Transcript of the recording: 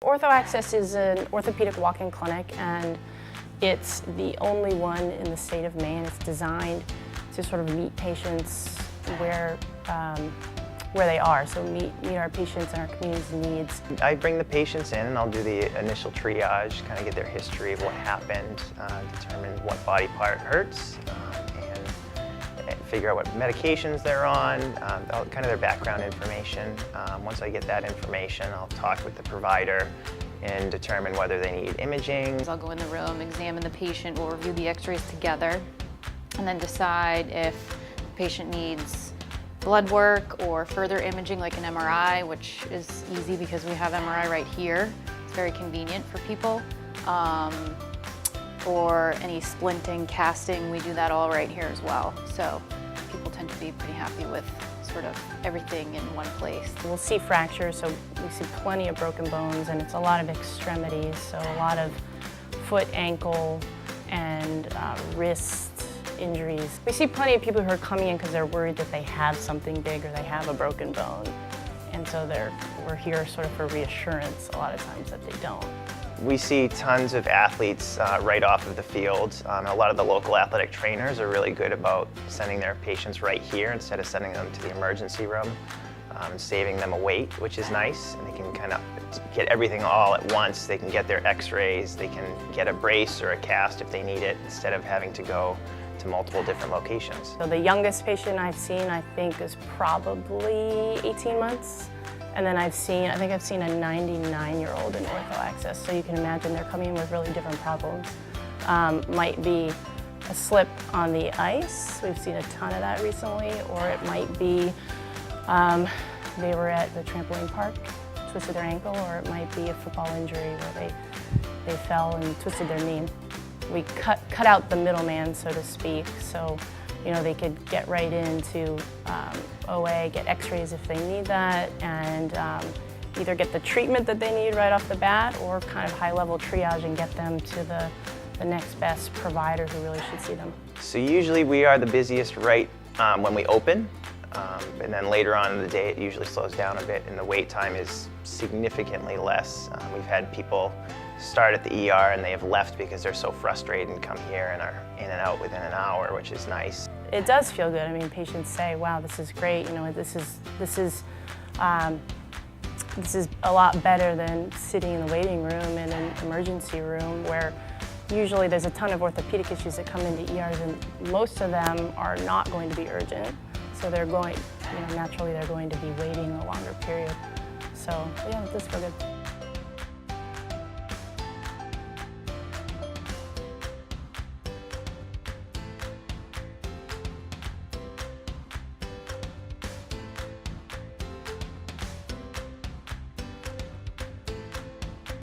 OrthoAccess is an orthopedic walk-in clinic, and it's the only one in the state of Maine. It's designed to sort of meet patients where they are, so meet our patients and our community's needs. I bring the patients in and I'll do the initial triage, kind of get their history of what happened, determine what body part hurts, and figure out what medications they're on, kind of their background information. Once I get that information, I'll talk with the provider and determine whether they need imaging. I'll go in the room, examine the patient, we'll review the x-rays together, and then decide if the patient needs blood work or further imaging like an MRI, which is easy because we have MRI right here. It's very convenient for people. Or any splinting, casting, we do that all right here as well. So people tend to be pretty happy with sort of everything in one place. We'll see fractures, so we see plenty of broken bones, and it's a lot of extremities, so a lot of foot, ankle, and wrist injuries. We see plenty of people who are coming in because they're worried that they have something big or they have a broken bone, and so we're here sort of for reassurance a lot of times that they don't. We see tons of athletes right off of the field. A lot of the local athletic trainers are really good about sending their patients right here instead of sending them to the emergency room, and saving them a wait, which is nice. And they can kind of get everything all at once. They can get their x-rays, they can get a brace or a cast if they need it, instead of having to go to multiple different locations. So the youngest patient I've seen, I think, is probably 18 months. And then I think I've seen a 99-year-old in OrthoAccess, so you can imagine they're coming in with really different problems. Might be a slip on the ice, we've seen a ton of that recently, or it might be they were at the trampoline park, twisted their ankle, or it might be a football injury where they fell and twisted their knee. We cut out the middleman, so to speak, so they could get right into OA, get x-rays if they need that, and either get the treatment that they need right off the bat, or kind of high-level triage and get them to the next best provider who really should see them. So usually we are the busiest right when we open, and then later on in the day it usually slows down a bit and the wait time is significantly less. We've had people start at the ER and they have left because they're so frustrated and come here and are in and out within an hour, which is nice. It does feel good. I mean, patients say, wow, this is great. This is a lot better than sitting in the waiting room in an emergency room where usually there's a ton of orthopedic issues that come into ERs, and most of them are not going to be urgent. So they're going, naturally they're going to be waiting a longer period. So yeah, it does feel good.